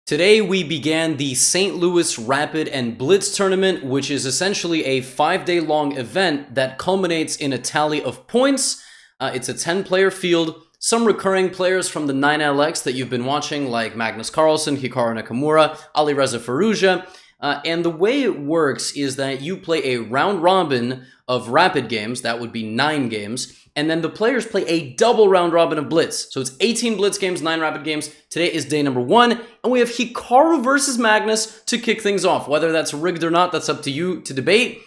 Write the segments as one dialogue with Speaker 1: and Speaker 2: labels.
Speaker 1: Today we began the St. Louis Rapid and Blitz tournament, which is essentially a 5-day long event that culminates in a tally of points. It's a 10-player field, some recurring players from the 9LX that you've been watching, like Magnus Carlsen, Hikaru Nakamura, Alireza Firouzja. And the way it works is that you play a round robin of rapid games, that would be 9 games, and then the players play a double round robin of Blitz. So it's 18 Blitz games, 9 rapid games. Today is day number 1, and we have Hikaru versus Magnus to kick things off. Whether that's rigged or not, that's up to you to debate.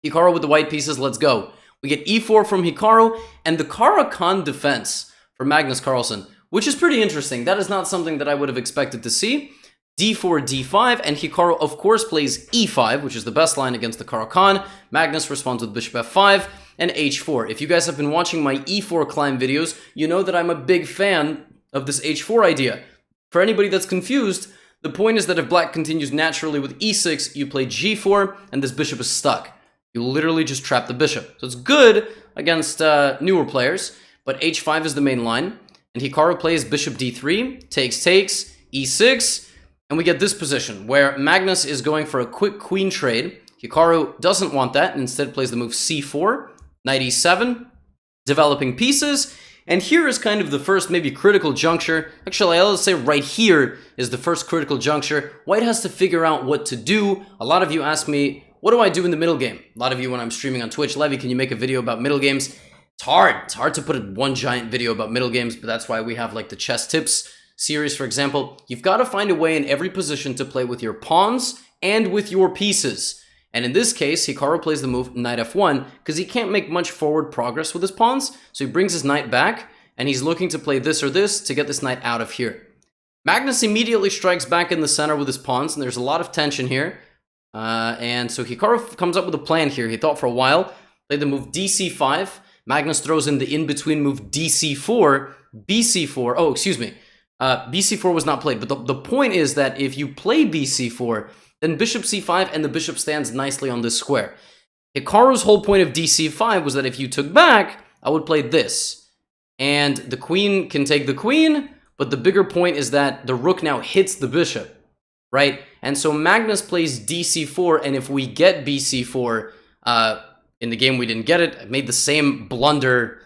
Speaker 1: Hikaru with the white pieces, let's go. We get e4 from Hikaru, and the Caro-Kann defense for Magnus Carlsen, which is pretty interesting. That is not something that I would have expected to see. d4, d5, and Hikaru, of course, plays e5, which is the best line against the Caro-Kann. Magnus responds with bishop f5 and h4. If you guys have been watching my e4 climb videos, you know that I'm a big fan of this h4 idea. For anybody that's confused, the point is that if black continues naturally with e6, you play g4, and this bishop is stuck. You literally just trap the bishop. So it's good against newer players, but h5 is the main line, and Hikaru plays bishop d3, takes, e6, and we get this position where Magnus is going for a quick queen trade. Hikaru doesn't want that and instead plays the move c4, knight e7, developing pieces. And here is kind of the first maybe critical juncture. Actually, I'll say right here is the first critical juncture. White has to figure out what to do. A lot of you ask me, what do I do in the middle game? A lot of you when I'm streaming on Twitch, Levy, can you make a video about middle games? It's hard. It's hard to put one giant video about middle games, but that's why we have like the chess tips series, for example. You've got to find a way in every position to play with your pawns and with your pieces. And in this case, Hikaru plays the move knight f1 because he can't make much forward progress with his pawns. So he brings his knight back and he's looking to play this or this to get this knight out of here. Magnus immediately strikes back in the center with his pawns, and there's a lot of tension here. And so Hikaru comes up with a plan here. He thought for a while, played the move dc5. Magnus throws in the in-between move dc4, bc4. Oh, excuse me. bc4 was not played, but the point is that if you play bc4, then bishop c5 and the bishop stands nicely on this square. Hikaru's whole point of dc5 was that if you took back, I would play this. And the queen can take the queen, but the bigger point is that the rook now hits the bishop, right? And so Magnus plays dc4, and if we get bc4, in the game we didn't get it. I made the same blunder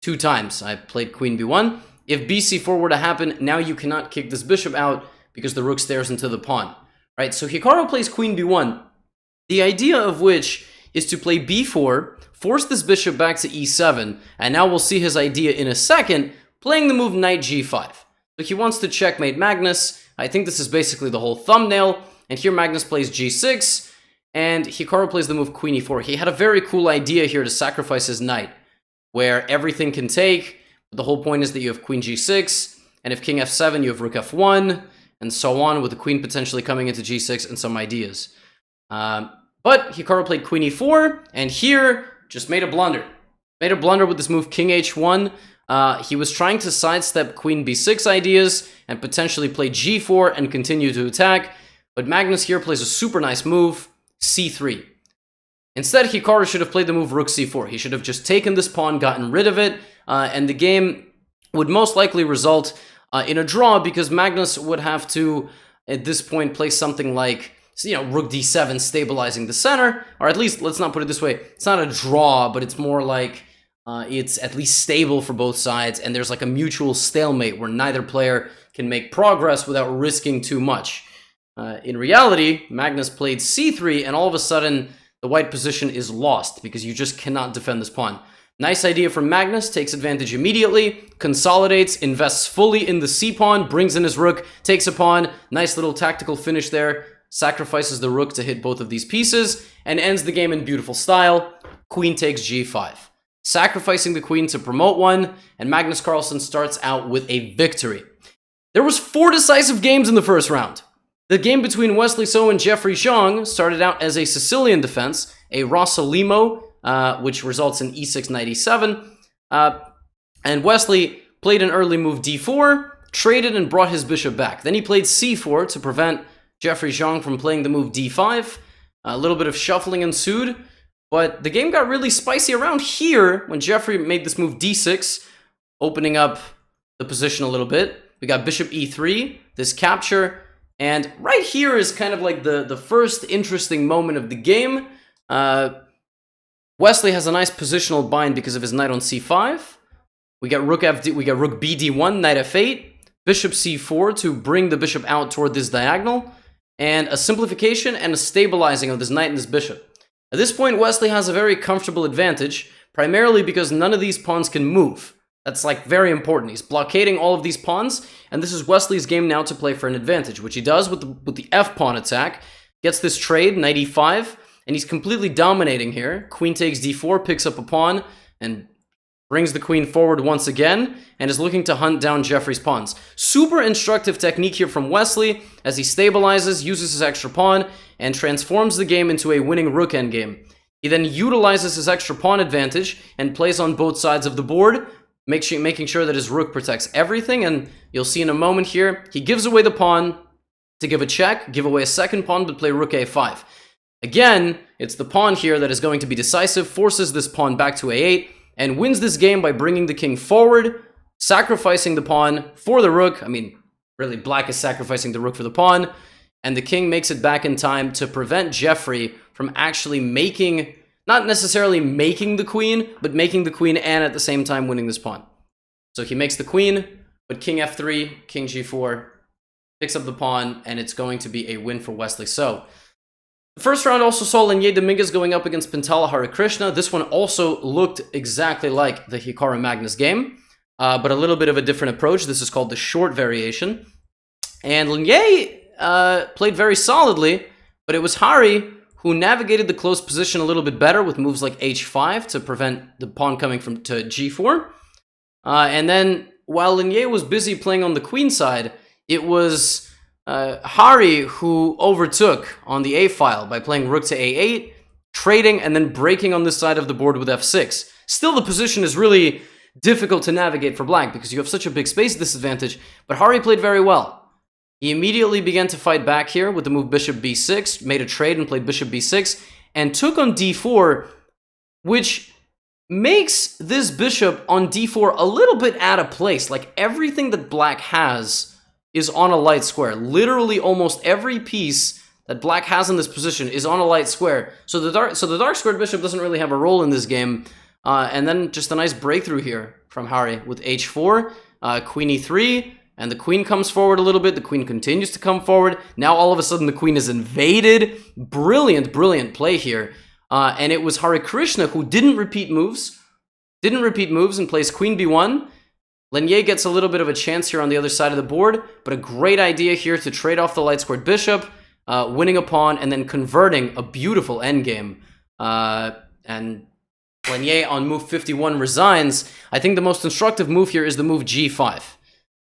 Speaker 1: 2 times. I played queen b1. If bc4 were to happen, now you cannot kick this bishop out because the rook stares into the pawn. Right, so Hikaru plays queen b1, the idea of which is to play b4, force this bishop back to e7, and now we'll see his idea in a second, playing the move knight g5. So he wants to checkmate Magnus. I think this is basically the whole thumbnail, and here Magnus plays g6, and Hikaru plays the move queen e4. He had a very cool idea here to sacrifice his knight, where everything can take, but the whole point is that you have queen g6, and if king f7, you have rook f1, and so on, with the queen potentially coming into g6 and some ideas. But Hikaru played queen e4, and here just made a blunder. Made a blunder with this move king h1. He was trying to sidestep queen b6 ideas and potentially play g4 and continue to attack. But Magnus here plays a super nice move, c3. Instead, Hikaru should have played the move rook c4. He should have just taken this pawn, gotten rid of it, and the game would most likely result in a draw, because Magnus would have to, at this point, play something like, rook d7, stabilizing the center, or at least, let's not put it this way, it's not a draw, but it's more like it's at least stable for both sides, and there's like a mutual stalemate where neither player can make progress without risking too much. In reality, Magnus played c3, and all of a sudden, the white position is lost, because you just cannot defend this pawn. Nice idea from Magnus, takes advantage immediately, consolidates, invests fully in the c-pawn, brings in his rook, takes a pawn, nice little tactical finish there, sacrifices the rook to hit both of these pieces, and ends the game in beautiful style. Queen takes g5, sacrificing the queen to promote one, and Magnus Carlsen starts out with a victory. There was 4 decisive games in the first round. The game between Wesley So and Jeffrey Zhang started out as a Sicilian defense, a Rossolimo, which results in e6, knight e7, and Wesley played an early move d4, traded and brought his bishop back. Then he played c4 to prevent Jeffrey Zhang from playing the move d5. A little bit of shuffling ensued, but the game got really spicy around here when Jeffrey made this move d6, opening up the position a little bit. We got bishop e3, this capture, And right here is kind of like the first interesting moment of the game. Wesley has a nice positional bind because of his knight on c5. We got rook bd1, knight f8, bishop c4 to bring the bishop out toward this diagonal, and a simplification and a stabilizing of this knight and this bishop. At this point, Wesley has a very comfortable advantage, primarily because none of these pawns can move. That's like very important. He's blockading all of these pawns, and this is Wesley's game now to play for an advantage, which he does with the f pawn attack. Gets this trade, knight e5, and he's completely dominating here. Queen takes d4, picks up a pawn, and brings the queen forward once again, and is looking to hunt down Jeffrey's pawns. Super instructive technique here from Wesley, as he stabilizes, uses his extra pawn, and transforms the game into a winning rook endgame. He then utilizes his extra pawn advantage, and plays on both sides of the board, making sure that his rook protects everything, and you'll see in a moment here, he gives away the pawn to give a check, give away a second pawn, but play rook a5. Again, it's the pawn here that is going to be decisive, forces this pawn back to a8, and wins this game by bringing the king forward, sacrificing the pawn for the rook. I mean, really, black is sacrificing the rook for the pawn, and the king makes it back in time to prevent Jeffrey from actually making, not necessarily making the queen, but making the queen and at the same time winning this pawn. So he makes the queen, but king f3, king g4, picks up the pawn, and it's going to be a win for Wesley. So the first round also saw Lenier Dominguez going up against Pintala Harikrishna. This one also looked exactly like the Hikaru Magnus game, but a little bit of a different approach. This is called the short variation. And Lenier played very solidly, but it was Hari who navigated the close position a little bit better with moves like h5 to prevent the pawn coming to g4. And then while Lenier was busy playing on the queen side, it was Hari who overtook on the a-file by playing rook to a8, trading, and then breaking on this side of the board with f6. Still, the position is really difficult to navigate for black because you have such a big space disadvantage, but Hari played very well. He immediately began to fight back here with the move bishop b6, made a trade and played bishop b6, and took on d4, which makes this bishop on d4 a little bit out of place. Like, everything that black has is on a light square. Literally almost every piece that black has in this position is on a light square. So the dark squared bishop doesn't really have a role in this game. And then just a nice breakthrough here from Hari with h4, queen e3, and the queen comes forward a little bit. The queen continues to come forward. Now all of a sudden the queen is invaded. Brilliant, brilliant play here. And it was Harikrishna who didn't repeat moves and plays queen b1. Lenier gets a little bit of a chance here on the other side of the board, but a great idea here to trade off the light squared bishop, winning a pawn, and then converting a beautiful endgame. And Lenier on move 51 resigns. I think the most instructive move here is the move g5.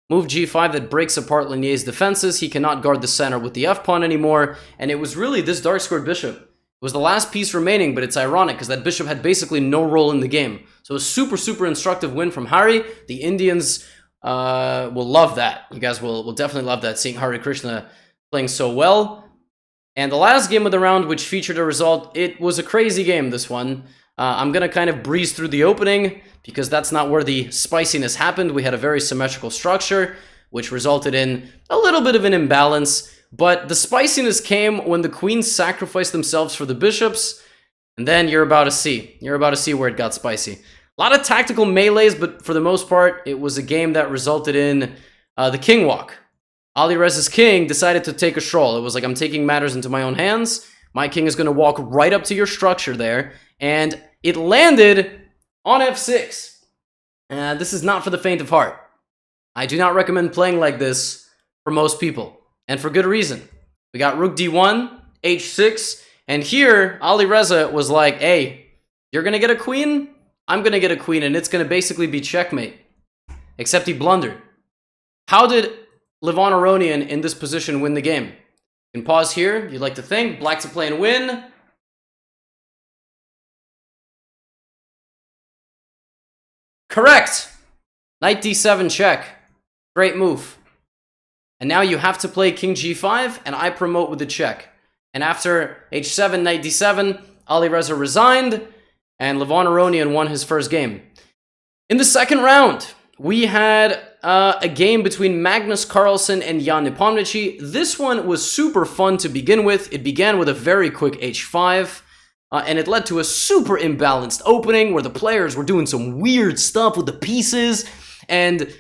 Speaker 1: Move g5 that breaks apart Lenier's defenses. He cannot guard the center with the f-pawn anymore, and it was really this dark squared bishop. It was the last piece remaining, but it's ironic because that bishop had basically no role in the game. So a super, super instructive win from Hari. The Indians will love that. You guys will definitely love that, seeing Harikrishna playing so well. And the last game of the round, which featured a result, it was a crazy game, this one. I'm going to kind of breeze through the opening because that's not where the spiciness happened. We had a very symmetrical structure, which resulted in a little bit of an imbalance. But the spiciness came when the queens sacrificed themselves for the bishops, and then you're about to see. You're about to see where it got spicy. A lot of tactical melees, but for the most part, it was a game that resulted in the king walk. Ali Reza's king decided to take a stroll. It was like, I'm taking matters into my own hands. My king is going to walk right up to your structure there, and it landed on f6. This is not for the faint of heart. I do not recommend playing like this for most people. And for good reason. We got rook d1, h6, and here Ali Reza was like, hey, you're going to get a queen, I'm going to get a queen, and it's going to basically be checkmate. Except he blundered. How did Levon Aronian in this position win the game? You can pause here. You'd like to think. Black to play and win. Correct. Knight d7 check. Great move. And now you have to play king g5, and I promote with the check. And after h7, knight d7, Ali Reza resigned, and Levon Aronian won his first game. In the second round, we had a game between Magnus Carlsen and Jan Nepomniachtchi. This one was super fun to begin with. It began with a very quick h5, and it led to a super imbalanced opening where the players were doing some weird stuff with the pieces, and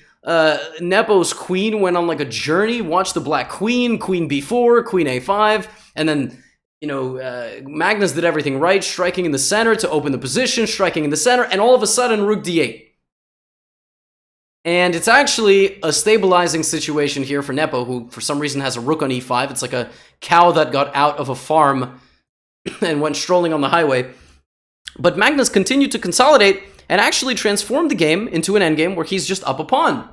Speaker 1: Nepo's queen went on like a journey, watched the black queen, queen b4, queen a5, and then, you know, Magnus did everything right, striking in the center to open the position, striking in the center, and all of a sudden, rook d8. And it's actually a stabilizing situation here for Nepo, who for some reason has a rook on e5. It's like a cow that got out of a farm and went strolling on the highway. But Magnus continued to consolidate and actually transformed the game into an endgame where he's just up a pawn.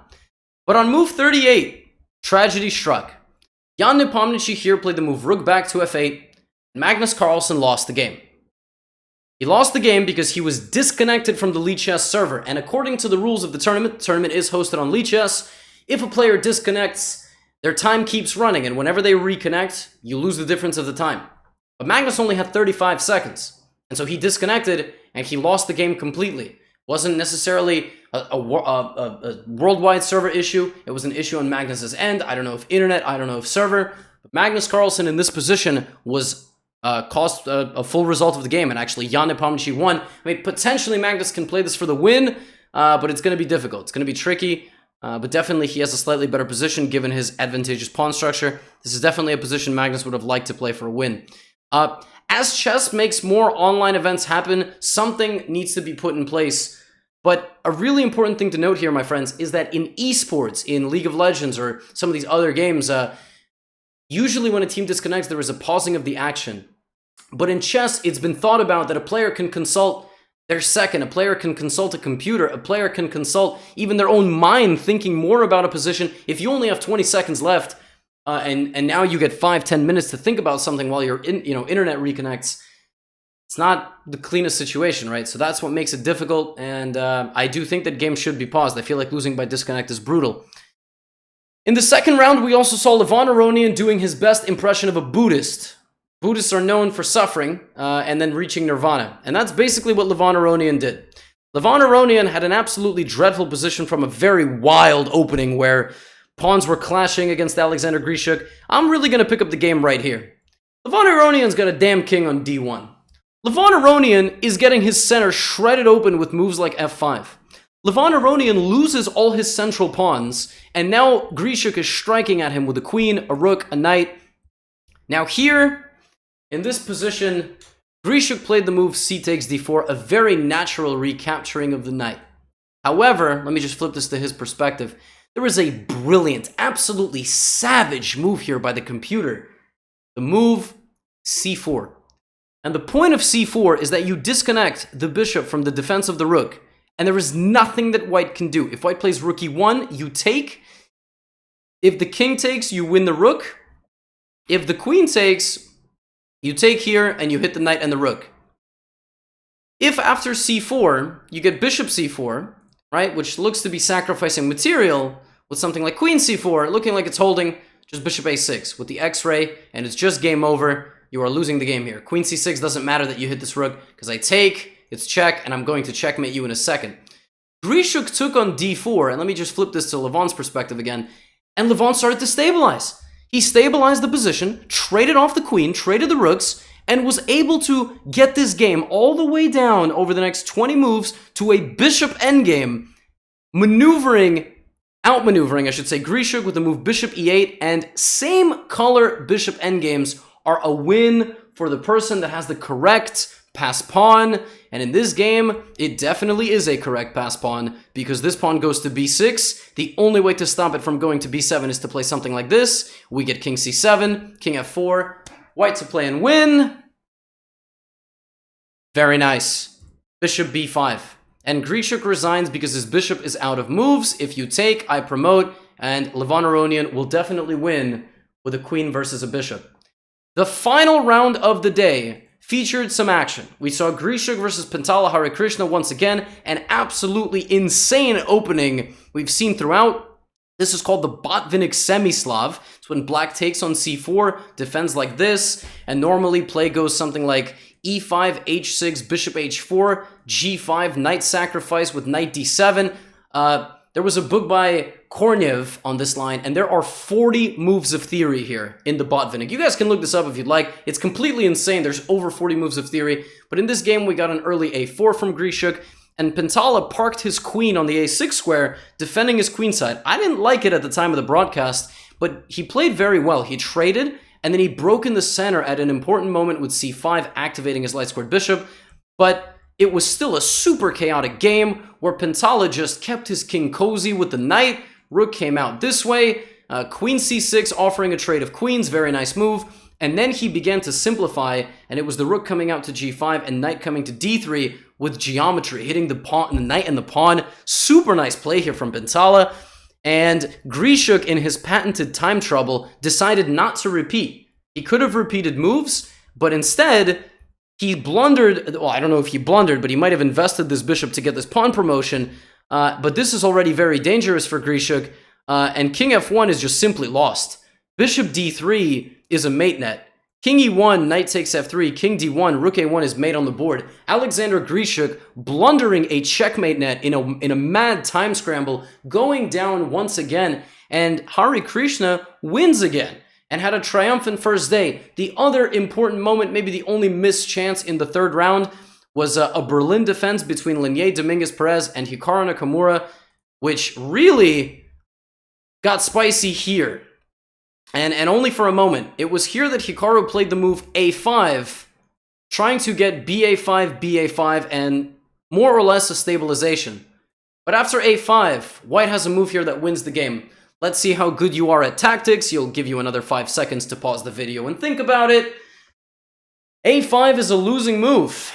Speaker 1: But on move 38, tragedy struck. Jan Nepomniachtchi here played the move rook back to f8, and Magnus Carlsen lost the game. He lost the game because he was disconnected from the Lichess server, and according to the rules of the tournament is hosted on Lichess. If a player disconnects, their time keeps running, and whenever they reconnect, you lose the difference of the time. But Magnus only had 35 seconds, and so he disconnected, and he lost the game completely. It wasn't necessarily a worldwide server issue, it was an issue on Magnus's end. I don't know if internet, I don't know if server, but Magnus Carlsen in this position was caused a full result of the game, and actually Jan Nepomniachtchi won. I mean, potentially Magnus can play this for the win, but it's going to be difficult. It's going to be tricky, but definitely he has a slightly better position given his advantageous pawn structure. This is definitely a position Magnus would have liked to play for a win. As chess makes more online events happen, something needs to be put in place. But a really important thing to note here, my friends, is that in esports, in League of Legends, or some of these other games, usually when a team disconnects, there is a pausing of the action. But in chess, it's been thought about that a player can consult their second, a player can consult a computer, a player can consult even their own mind thinking more about a position. If you only have 20 seconds left, and now you get 5-10 minutes to think about something while your internet reconnects, it's not the cleanest situation, right? So that's what makes it difficult, and I do think that games should be paused. I feel like losing by disconnect is brutal. In the second round, we also saw Levon Aronian doing his best impression of a Buddhist. Buddhists are known for suffering and then reaching nirvana. And that's basically what Levon Aronian did. Levon Aronian had an absolutely dreadful position from a very wild opening where pawns were clashing against Alexander Grishuk. I'm really going to pick up the game right here. Levon Aronian's got a damn king on d1. Levon Aronian is getting his center shredded open with moves like f5. Levon Aronian loses all his central pawns, and now Grishuk is striking at him with a queen, a rook, a knight. Now here, in this position, Grishuk played the move c takes d4, a very natural recapturing of the knight. However, let me just flip this to his perspective. There is a brilliant, absolutely savage move here by the computer. The move c4. And the point of c4 is that you disconnect the bishop from the defense of the rook. And there is nothing that white can do. If white plays rook e1, you take. If the king takes, you win the rook. If the queen takes, you take here and you hit the knight and the rook. If after c4, you get bishop c4, right, which looks to be sacrificing material, with something like queen c4, looking like it's holding, just bishop a6 with the x-ray, and it's just game over. You are losing the game here. Queen c6 doesn't matter that you hit this rook, because I take, it's check, and I'm going to checkmate you in a second. Grishuk took on d4, and let me just flip this to Levon's perspective again, and Levon started to stabilize. He stabilized the position, traded off the queen, traded the rooks, and was able to get this game all the way down over the next 20 moves to a bishop endgame, outmaneuvering, I should say, Grishuk with the move bishop e8, and same color bishop endgames are a win for the person that has the correct pass pawn, and in this game, it definitely is a correct pass pawn, because this pawn goes to b6. The only way to stop it from going to b7 is to play something like this. We get king c7, king f4, white to play and win. Very nice. Bishop b5. And Grishuk resigns because his bishop is out of moves. If you take, I promote, and Levon Aronian will definitely win with a queen versus a bishop. The final round of the day featured some action. We saw Grishuk versus Pantala Harikrishna once again, an absolutely insane opening we've seen throughout. This is called the Botvinnik Semislav. It's when black takes on c4, defends like this, and normally play goes something like e5, h6, bishop h4, g5, knight sacrifice with knight d7. there was a book by Kornev on this line, and there are 40 moves of theory here in the Botvinnik. You guys can look this up if you'd like. It's completely insane. There's over 40 moves of theory. But in this game, we got an early a4 from Grishuk, and Pentala parked his queen on the a6 square, defending his queen side. I didn't like it at the time of the broadcast, but he played very well. He traded, and then he broke in the center at an important moment with c5, activating his light-squared bishop. But it was still a super chaotic game where Pentala just kept his king cozy with the knight. Rook came out this way, queen c6 offering a trade of queens, very nice move. And then he began to simplify, and it was the rook coming out to g5 and knight coming to d3 with geometry, hitting the pawn, the knight and the pawn. Super nice play here from Pentala. And Grishuk, in his patented time trouble, decided not to repeat. He could have repeated moves, but instead he blundered. Well, I don't know if he blundered, but he might have invested this bishop to get this pawn promotion. But this is already very dangerous for Grishuk, and king f1 is just simply lost. Bishop d3 is a mate net. King e1, knight takes f3, king d1, rook a1 is mate on the board. Alexander Grishuk blundering a checkmate net in a mad time scramble, going down once again, and Hare Krishna wins again and had a triumphant first day. The other important moment, maybe the only missed chance in the third round, was a Berlin defense between Linier, Dominguez-Perez, and Hikaru Nakamura, which really got spicy here. And only for a moment. It was here that Hikaru played the move a5, trying to get ba5, ba5, and more or less a stabilization. But after a5, White has a move here that wins the game. Let's see how good you are at tactics. You'll give you another 5 seconds to pause the video and think about it. a5 is a losing move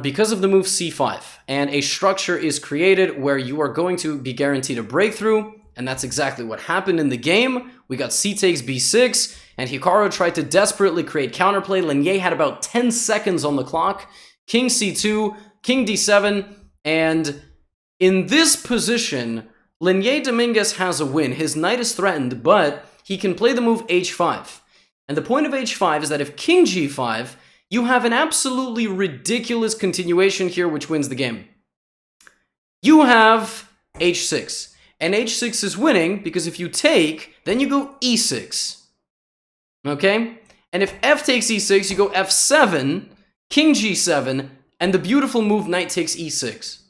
Speaker 1: because of the move c5. And a structure is created where you are going to be guaranteed a breakthrough. And that's exactly what happened in the game. We got c takes b6, and Hikaru tried to desperately create counterplay. Linier had about 10 seconds on the clock. King c2, king d7, and in this position, Linier Dominguez has a win. His knight is threatened, but he can play the move h5. And the point of h5 is that if king g5, you have an absolutely ridiculous continuation here which wins the game. You have h6. And h6 is winning because if you take, then you go e6. Okay? And if f takes e6, you go f7, king g7, and the beautiful move knight takes e6.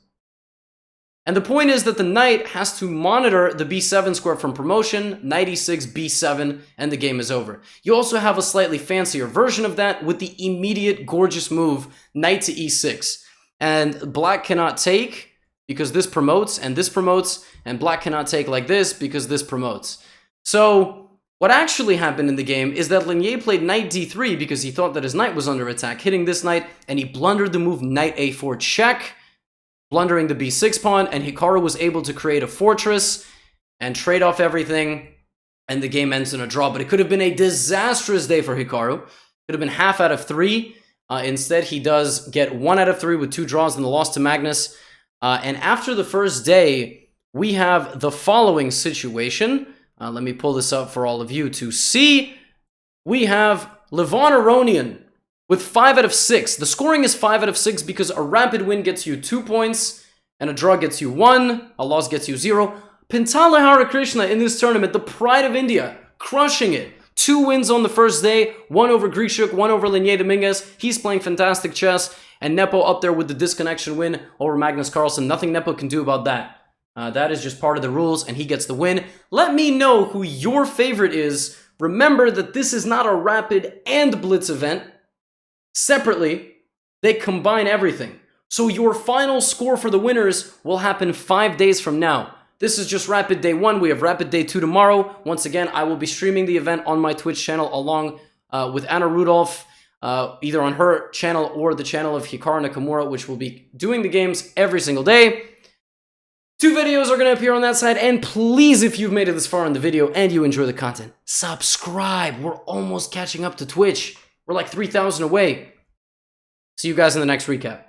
Speaker 1: And the point is that the knight has to monitor the b7 square from promotion, knight e6, b7, and the game is over. You also have a slightly fancier version of that with the immediate gorgeous move, knight to e6. And black cannot take because this promotes, and black cannot take like this because this promotes. So what actually happened in the game is that Linier played knight d3 because he thought that his knight was under attack, hitting this knight, and he blundered the move knight a4 check, blundering the b6 pawn, and Hikaru was able to create a fortress and trade off everything, and the game ends in a draw. But it could have been a disastrous day for Hikaru. Could have been half out of 3. Instead, he does get 1 out of 3 with 2 draws and the loss to Magnus. And after the first day, we have the following situation. Let me pull this up for all of you to see. We have Levon Aronian with 5 out of 6. The scoring is 5 out of 6 because a rapid win gets you 2 points, and a draw gets you 1, a loss gets you 0. Pentala Hare Krishna in this tournament, the pride of India, crushing it. 2 wins on the first day, 1 over Grishuk, 1 over Linier Dominguez. He's playing fantastic chess. And Nepo up there with the disconnection win over Magnus Carlsen. Nothing Nepo can do about that. That is just part of the rules, and he gets the win. Let me know who your favorite is. Remember that this is not a Rapid and Blitz event. Separately, they combine everything. So your final score for the winners will happen 5 days from now. This is just Rapid Day 1. We have Rapid Day 2 tomorrow. Once again, I will be streaming the event on my Twitch channel along with Anna Rudolph, either on her channel or the channel of Hikaru Nakamura, which will be doing the games every single day. 2 videos are going to appear on that side, and please, if you've made it this far in the video and you enjoy the content, subscribe. We're almost catching up to Twitch. We're like 3,000 away. See you guys in the next recap.